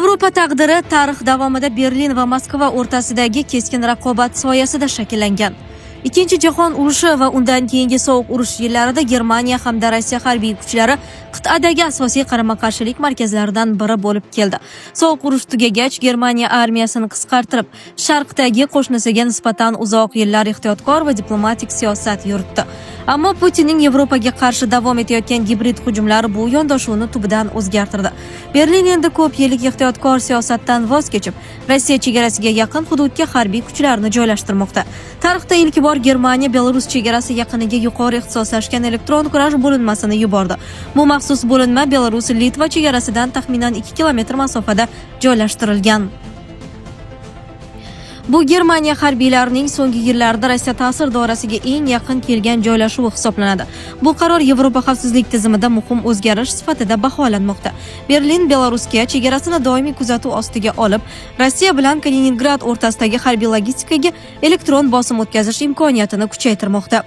Yevropa taqdiri tarix davomida Berlin va Moskva o'rtasidagi keskin raqobat soyasida shakllangan. Ikkinchi jahon urushi va undan keyingi sovuq urush yillarida Germaniya hamda Rossiya harbiy kuchlari qit'adagi asosiy qarama-qarshilik markazlaridan biri bo'lib keldi. Sovuq urush tugagach, Germaniya armiyasini qisqartirib, sharqdagi qo'shnisiga nisbatan uzoq yillar ehtiyotkor va diplomatik siyosat yuritdi. Ammo Putinning Yevropaga qarshi davom etayotgan gibrid hujumlari bu yondashuvni tubidan o'zgartirdi. Berlin endi ko'p yillik ehtiyotkor siyosatdan voz kechib, Rossiya chegarasiga yaqin hududga harbiy kuchlarni joylashtirmoqda. Tarixda ilk bor Germaniya Belarus chegarasi yaqiniga yuqori ixtisoslashgan elektron kurash bo'linmasini yubordi. Bu maxsus bo'linma Belarus-Litva chegarasidan taxminan 2 kilometr masofada joylashtirilgan. Bu Germaniya harbiylarining so'nggi yillarda Rossiya ta'sir doirasiga eng yaqin kelgan joylashuvi hisoblanadi. Bu qaror Yevropa xavfsizlik tizimida muhim o'zgarish sifatida baholanmoqda. Berlin Belarusga chegarasini doimiy kuzatuv ostiga olib, Rossiya bilan Kaliningrad o'rtasidagi harbiy logistikaga elektron bosim o'tkazish imkoniyatini kuchaytirmoqda.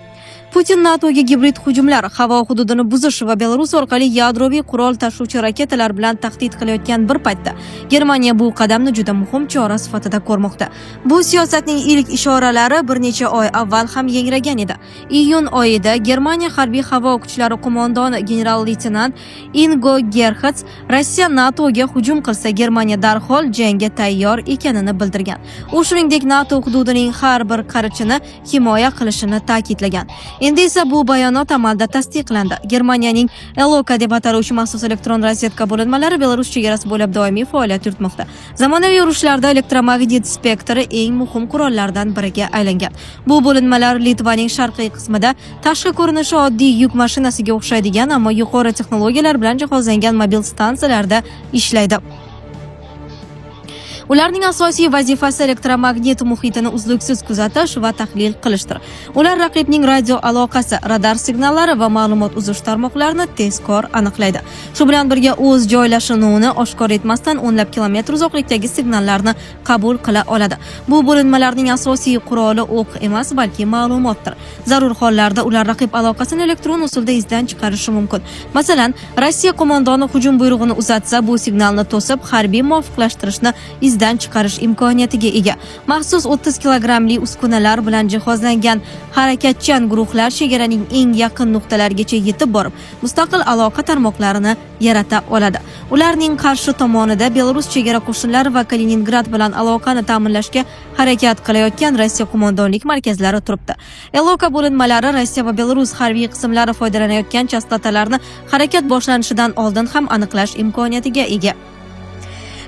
Putin NATOga gibrid hujumlar, havo hududini buzish va Belarus orqali yadroviy qurol tashuvchi raketalar bilan tahdid qilayotgan bir paytda Germaniya bu qadamni juda muhim chora sifatida ko'rmoqda. Bu siyosatning ilk ishoralari bir necha oy avval ham yangragan edi. Iyun oyida Germaniya harbiy havo kuchlari qo'mondoni general-leytenant Ingo Gerhardt Rossiya NATOga hujum qilsa Germaniya darhol jangga tayyor ekanini bildirgan. U shuningdek NATO hududining har bir qarichini himoya qilishini ta'kidlagan. Endi esa bu bayonot amalda tasdiqlandi. Germaniyaning Eloka deb ataluvchi maxsus elektron razvedka bo'linmalari Belarus chegarasi bo'ylab doimiy faoliyat yuritmoqda. Zamonaviy urushlarda elektromagnit spektri eng muhim qurollardan biriga aylangan. Bu bo'linmalar Litvaning sharqiy qismida tashqi ko'rinishi oddiy yuk mashinasiga o'xshaydigan, ammo yuqori texnologiyalar bilan jihozlangan mobil stansiyalarda ishlaydi. Ularning asosiy vazifasi elektromagnit muhitini uzluksiz kuzatish va tahlil qilishdir. Ular raqibning radio aloqasi, radar signallari va ma'lumot uzish tarmoqlarini tezkor aniqlaydi. Shu bilan birga o'z joylashuvini oshkor etmasdan o'nlab kilometr uzoqlikdagi signallarni qabul qila oladi. Bu bo'linmalarning asosiy quroli o'q emas, balki ma'lumotdir. Zarur hollarda ular raqib aloqasini elektron usulda izdan chiqarishi mumkin. Masalan, Rossiya qo'mondoni hujum buyrug'ini uzatsa, bu signalni to'sib, harbiy muvofiqlashtirishni izdan chiqarish imkoniyatiga ega. Maxsus 30 kilogrammli uskunalar bilan jihozlangan harakatchan guruhlar chegaraning eng yaqin nuqtalarigacha yetib borib, mustaqil aloqa tarmoqlarini yarata oladi. Ularning qarshi tomonida Belarus chegara qo'shinlari va Kaliningrad bilan aloqani ta'minlashga harakat qilayotgan Rossiya qo'mondonlik markazlari turibdi. Eloka bo'linmalari Rossiya va Belarus harbiy qismlari foydalanayotgan chastotalarni harakat boshlanishidan oldin ham aniqlash imkoniyatiga ega.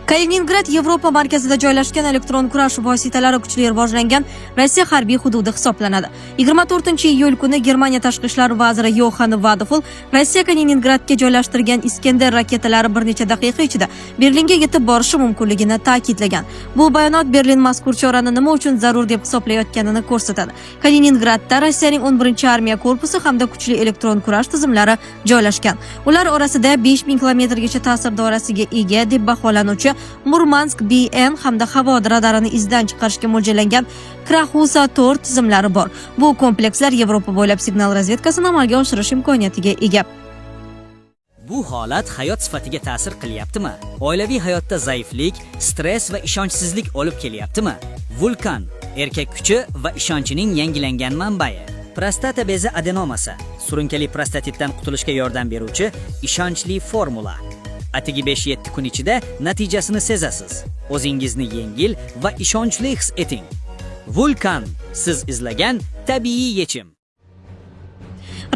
Kaliningrad Yevropa markazida joylashgan elektron kurash vositalari kuchli rivojlangan Rossiya harbiy hududi hisoblanadi. 24-iyul kuni Germaniya tashqi ishlar vaziri Johann Vadeful Rossiya Kaliningradga joylashtirgan Iskender raketalari bir necha daqiqa ichida Berlinga yetib borishi mumkinligini ta'kidlagan. Bu bayonot Berlin mazkur chorani nima uchun zarur deb hisoblayotganini ko'rsatadi. Kaliningradda Rossiyaning 11-armiya korpusi hamda kuchli elektron kurash tizimlari joylashgan. Ular orasida 5000 kilometrgacha ta'sir doirasiga ega deb baholanuvchi Murmansk BN hamda havo radarini izdan chiqarishga mo'ljallangan Krahusa 4 tizimlari bor. Bu komplekslar Yevropa bo'ylab signal razvedkasini amalga oshirish imkoniyatiga ega. Bu holat hayot sifatiga ta'sir qilyaptimi? Oilaviy hayotda zaiflik, stress va ishonchsizlik olib kelyaptimi? Vulkan erkak kuchi va ishonchining yangilangan manbai. Prostata bezi adenomasi, surunkali prostatitdan qutulishga yordam beruvchi ishonchli formula. Atigi 5-7 kun ichida natijasini sezasiz. O'zingizni yengil va ishonchli his eting. Vulkan siz izlagan tabiiy yechim.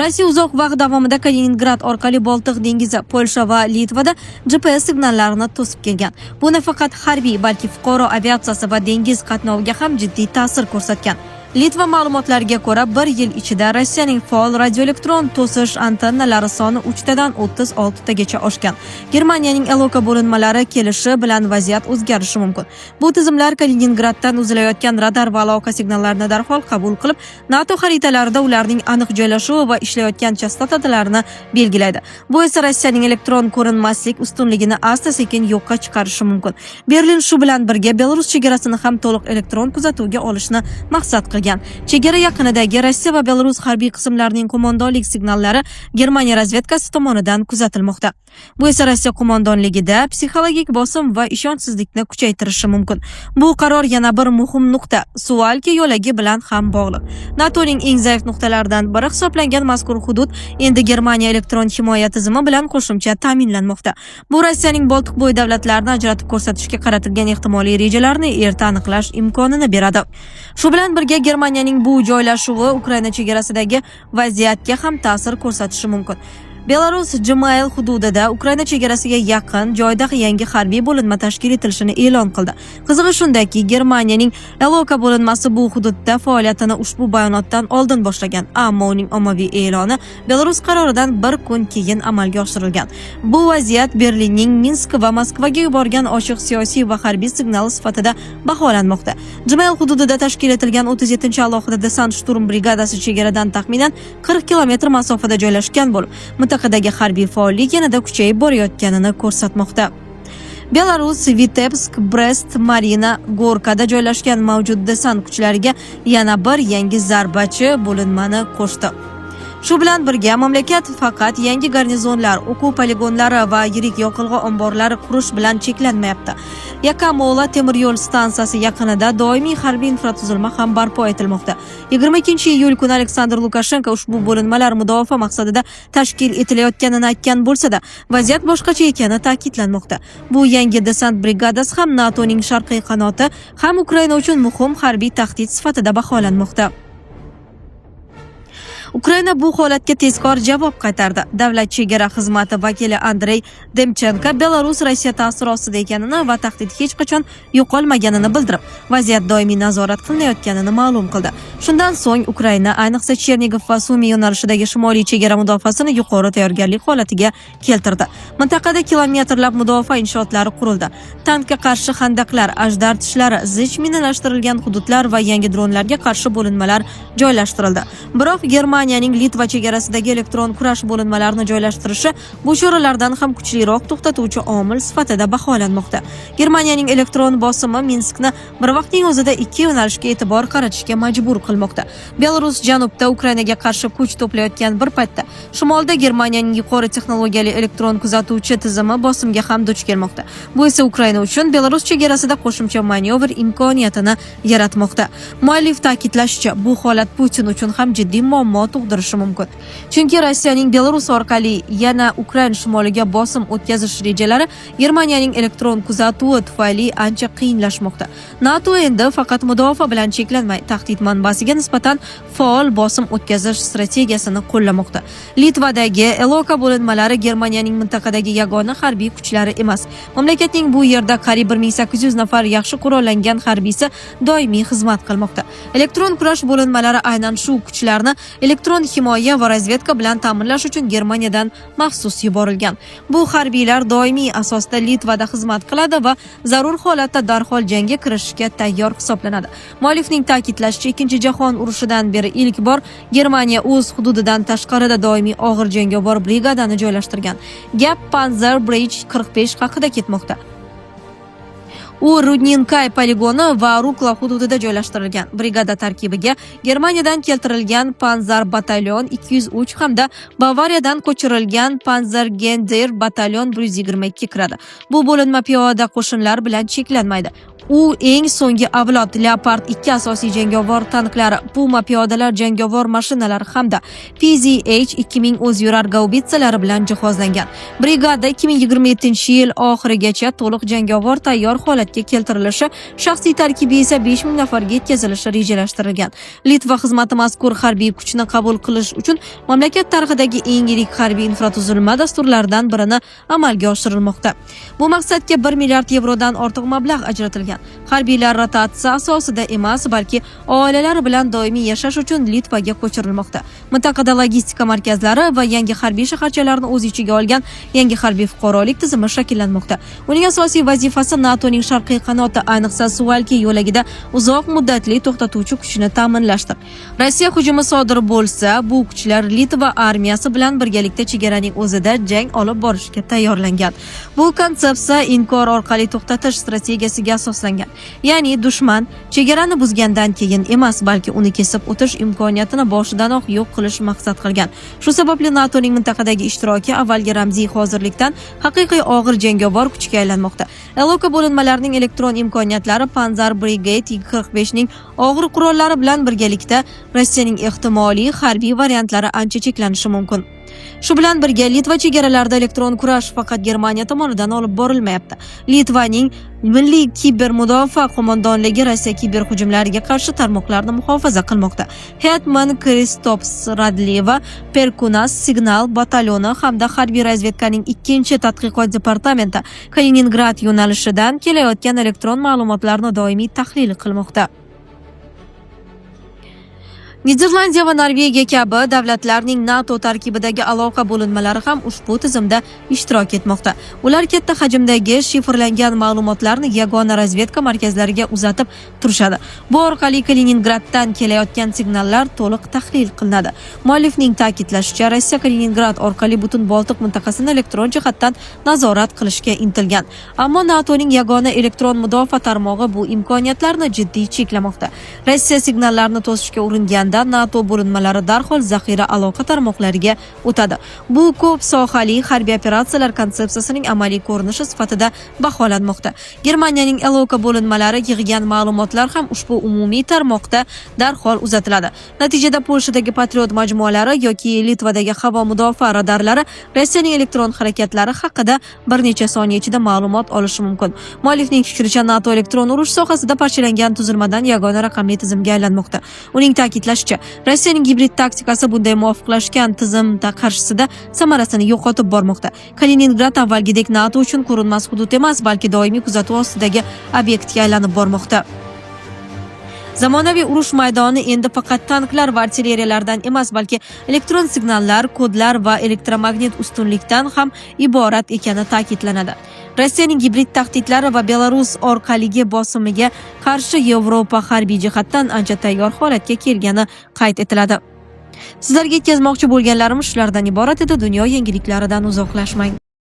Rossiya uzoq vaqt davomida Kaliningrad orqali Boltiq dengizi, Polsha va Litvada GPS signallarini to'sib kelgan. Bu nafaqat harbiy, balki fuqaro aviatsiyasi va dengiz qatnoviga ham jiddiy ta'sir ko'rsatgan. Litva ma'lumotlariga ko'ra, bir yil ichida Rossiyaning faol radioelektron to'sish antennalari soni 3 dan 36 tagacha oshgan. Germaniyaning Eloka bo'linmalari kelishi bilan vaziyat o'zgarishi mumkin. Bu tizimlar Kaliningraddan uzilayotgan radar va aloqa signallarini darhol qabul qilib, NATO xaritalarida ularning aniq joylashuvi va ishlayotgan chastotalarini belgilaydi. Bu esa Rossiyaning elektron ko'rinmaslik ustunligini asta-sekin yo'qqa chiqarishi mumkin. Berlin shu bilan birga Belarus chegarasini ham to'liq elektron kuzatuvga olishni maqsad qilgan. berilgan. Chegara yaqinidagi Rossiya va Belarus harbiy qismlarining qo'mondonlik signallari Germaniya razvedkasi tomonidan kuzatilmoqda. Bu esa Rossiya qo'mondonligida psixologik bosim va ishonchsizlikni kuchaytirishi mumkin. Bu qaror yana bir muhim nuqta Suvalki yo'lagi bilan ham bog'liq. NATOning eng zaif nuqtalaridan biri hisoblangan mazkur hudud endi Germaniya elektron himoya tizimi bilan qo'shimcha ta'minlanmoqda. Bu Rossiyaning Boltiqbo'yi davlatlarini ajratib ko'rsatishga qaratilgan ehtimoliy rejalarni erta aniqlash imkonini beradi. Shu bilan birga Germaniyaning bu joylashuvi Ukraina chegarasidagi vaziyatga ham ta'sir ko'rsatishi mumkin. Belarus Jmail hududida Ukraina chegarasiga yaqin joyda yangi harbiy bo'linma tashkil etilishini e'lon qildi. Qizig'i shundaki, Germaniyaning Aloqa bo'linmasi bu hududda faoliyatini ushbu bayonotdan oldin boshlagan, ammo uning ommaviy e'loni Belarus qaroridan bir kun keyin amalga oshirilgan. Bu vaziyat Berlinning Minsk va Moskvaga yuborgan ochiq siyosiy va harbiy signal sifatida baholanmoqda. Jmail hududida tashkil etilgan 37-chi alohida desant shturm brigadasi chegaradan taxminan 40 kilometr masofada joylashgan bo'lib, mintaqadagi harbiy faollik yanada kuchayib borayotganini ko'rsatmoqda. Belarus Vitebsk, Brest, Marina, Gorkada joylashgan mavjud desant kuchlariga yana bir yangi zarbachi bo'linmani qo'shdi. Shu bilan birga mamlakat faqat yangi garnizonlar, o'quv poligonlari va yirik yoqilg'i omborlari qurish bilan cheklanmayapti. Yakamola temir yo'l stansiyasi yaqinida doimiy harbiy infratuzilma ham barpo etilmoqda. 22-iyul kuni Aleksandr Lukashenko ushbu bo'linmalar mudofaa maqsadida tashkil etilayotganini aytgan bo'lsa-da, vaziyat boshqacha ekani ta'kidlanmoqda. Bu yangi desant brigadasi ham NATOning sharqiy qanoti, ham Ukraina uchun muhim harbiy tahdid sifatida baholanmoqda. Ukraina bu holatga tezkor javob qaytardi. Davlat chegara xizmati vakili Andrey Demchenko Belarus Rossiya ta'siri ostida ekanini va tahdid hech qachon yo'qolmaganini bildirib, vaziyat doimiy nazorat qilinayotganini ma'lum qildi. Shundan so'ng Ukraina ayniqsa Chernigov va Sumy yo'nalishidagi shimoliy chegara mudofaasini yuqori tayyorgarlik holatiga keltirdi. Mintaqada kilometrlab mudofaa inshootlari qurildi. Tankga qarshi xandaqlar, ajdar tishlari, zich minalashtirilgan hududlar va yangi dronlarga qarshi bo'linmalar joylashtirildi. Biroq Germaniyaning Litva chegarasidagi elektron kurash bo'linmalarini joylashtirishi bu choralardan ham kuchliroq to'xtatuvchi omil sifatida baholanmoqda. Germaniyaning elektron bosimi Minskni bir vaqtning o'zida ikki yo'nalishga e'tibor qaratishga majbur qilmoqda. Belarus janubda Ukrainaga qarshi kuch to'playotgan bir paytda shimolda Germaniyaning yuqori texnologiyali elektron kuzatuvchi tizimi bosimga ham duch kelmoqda. Bu esa Ukraina uchun Belarus chegarasida qo'shimcha manevr imkoniyatini yaratmoqda. Muallif ta'kidlashicha, bu holat Putin uchun ham jiddiy muammo tug'dirishi mumkin. Chunki Rossiyaning Belarus orqali yana Ukraina shimoliga bosim o'tkazish rejalari Germaniyaning elektron kuzatuvi tufayli ancha qiyinlashmoqda. NATO endi faqat mudofaa bilan cheklanmay, tahdid manbasiga nisbatan faol bosim o'tkazish strategiyasini qo'llamoqda. Litvadagi Aloqa bo'linmalari Germaniyaning mintaqadagi yagona harbiy kuchlari emas. Mamlakatning bu yerda qariyb 1800 nafar yaxshi qurollangan harbiysi doimiy xizmat qilmoqda. Elektron kurash bo'linmalari aynan shu kuchlarni elektron himoya va razvedka bilan ta'minlash uchun Germaniyadan maxsus yuborilgan. Bu harbiylar doimiy asosda Litvada xizmat qiladi va zarur holatda darhol jangga kirishga tayyor hisoblanadi. Muallifning ta'kidlashicha, Ikkinchi jahon urushidan beri ilk bor Germaniya o'z hududidan tashqarida doimiy og'ir jangovar brigadani joylashtirgan. Gap Panzer Bridge 45 haqida ketmoqda. U Rudninkay poligoni va Rukla hududida joylashtirilgan. Brigada tarkibiga Germaniyadan keltirilgan Panzer batalyon 203 hamda Bavariyadan ko'chirilgan Panzer Gender batalyon 122 kiradi. Bu bo'linma piyoda qo'shinlar bilan cheklanmaydi. U eng so'nggi avlod Leopard 2 asosiy jangovar tanklari, Puma piyodalar jangovar mashinalari hamda PZH 2000 o'zyurar gaubitsalari bilan jihozlangan. Brigada 2027-yil oxirigacha to'liq jangovar tayyor holatga keltirilishi, shaxsiy tarkibi esa 5000 nafarga yetkazilishi rejalashtirilgan. Litva xizmati mazkur harbiy kuchni qabul qilish uchun mamlakat tarixidagi eng yirik harbiy infratuzilma dasturlaridan birini amalga oshirilmoqda. Bu maqsadga 1 milliard yevrodan ortiq mablag' ajratilgan. Harbiylar rotatsiya asosida emas, balki oilalari bilan doimiy yashash uchun Litvaga ko'chirilmoqda. Mintaqada logistika markazlari va yangi harbiy shaharchalarni o'z ichiga olgan yangi harbiy fuqarolik tizimi shakllanmoqda. Uning asosiy vazifasi NATOning sharqiy qanoti, ayniqsa Suvalki yo'lagida uzoq muddatli to'xtatuvchi kuchni ta'minlashdir. Rossiya hujumi sodir bo'lsa, bu kuchlar Litva armiyasi bilan birgalikda chegaraning o'zida jang olib borishga tayyorlangan. Bu konsepsiya inkor orqali to'xtatish strategiyasiga asoslangan. asoslangan. Ya'ni dushman chegarani buzgandan keyin emas, balki uni kesib o'tish imkoniyatini boshidanoq yo'q qilish maqsad qilgan. Shu sababli NATOning mintaqadagi ishtiroki avvalgi ramziy hozirlikdan haqiqiy og'ir jangovar kuchga aylanmoqda. Aloqa bo'linmalarining elektron imkoniyatlari Panzer Brigade 45 ning og'ir qurollari bilan birgalikda Rossiyaning ehtimoliy harbiy variantlari ancha cheklanishi mumkin. Shu bilan birga Litva chegaralarida elektron kurash faqat Germaniya tomonidan olib borilmayapti. Litvaning Milliy kiber mudofaa qo'mondonligi Rossiya kiber hujumlariga qarshi tarmoqlarni muhofaza qilmoqda. Hetman Kristops Radleva Perkunas signal batalyoni hamda harbiy razvedkaning 2-tadqiqot departamenti Kaliningrad yo'nalishidan kelayotgan elektron ma'lumotlarni doimiy tahlil qilmoqda. Niderlandiya va Norvegiya kabi davlatlarning NATO tarkibidagi aloqa bo'linmalari ham ushbu tizimda ishtirok etmoqda. Ular katta hajmdagi shifrlangan ma'lumotlarni yagona razvedka markazlariga uzatib turishadi. Bu orqali Kaliningraddan kelayotgan signallar to'liq tahlil qilinadi. Muallifning ta'kidlashicha, Rossiya Kaliningrad orqali butun Boltiq mintaqasini elektron jihatdan nazorat qilishga intilgan. Ammo NATOning yagona elektron mudofaa tarmog'i bu imkoniyatlarni jiddiy cheklamoqda. Rossiya signallarni to'sishga uringanda NATO bo'linmalari darhol zaxira aloqa tarmoqlariga o'tadi. Bu ko'p sohali harbiy operatsiyalar konsepsiyasining amaliy ko'rinishi sifatida baholanmoqda. Germaniyaning aloqa bo'linmalari yig'gan ma'lumotlar ham ushbu umumiy tarmoqda darhol uzatiladi. Natijada Polshadagi Patriot majmualari yoki Litvadagi havo mudofaa radarlari Rossiyaning elektron harakatlari haqida bir necha soniya ichida ma'lumot olishi mumkin. Muallifning fikricha, NATO elektron urush sohasida parchalangan tuzilmadan yagona raqamli tizimga aylanmoqda. Uning ta'kidlashicha, Rossiyaning gibrid taktikasi bunday muvofiqlashgan tizim qarshisida samarasini yo'qotib bormoqda. Kaliningrad avvalgidek NATO uchun ko'rinmas hudud emas, balki doimiy kuzatuv ostidagi obyektga aylanib bormoqda. Zamonaviy urush maydoni endi faqat tanklar va artilleriyalardan emas, balki elektron signallar, kodlar va elektromagnit ustunlikdan ham iborat ekani ta'kidlanadi. Rossiyaning gibrid tahdidlari va Belarus orqaligi bosimiga qarshi Yevropa harbiy jihatdan ancha tayyor holatga kelgani qayd etiladi. Sizlarga yetkazmoqchi bo'lganlarimiz shulardan iborat edi. Dunyo yangiliklaridan uzoqlashmang.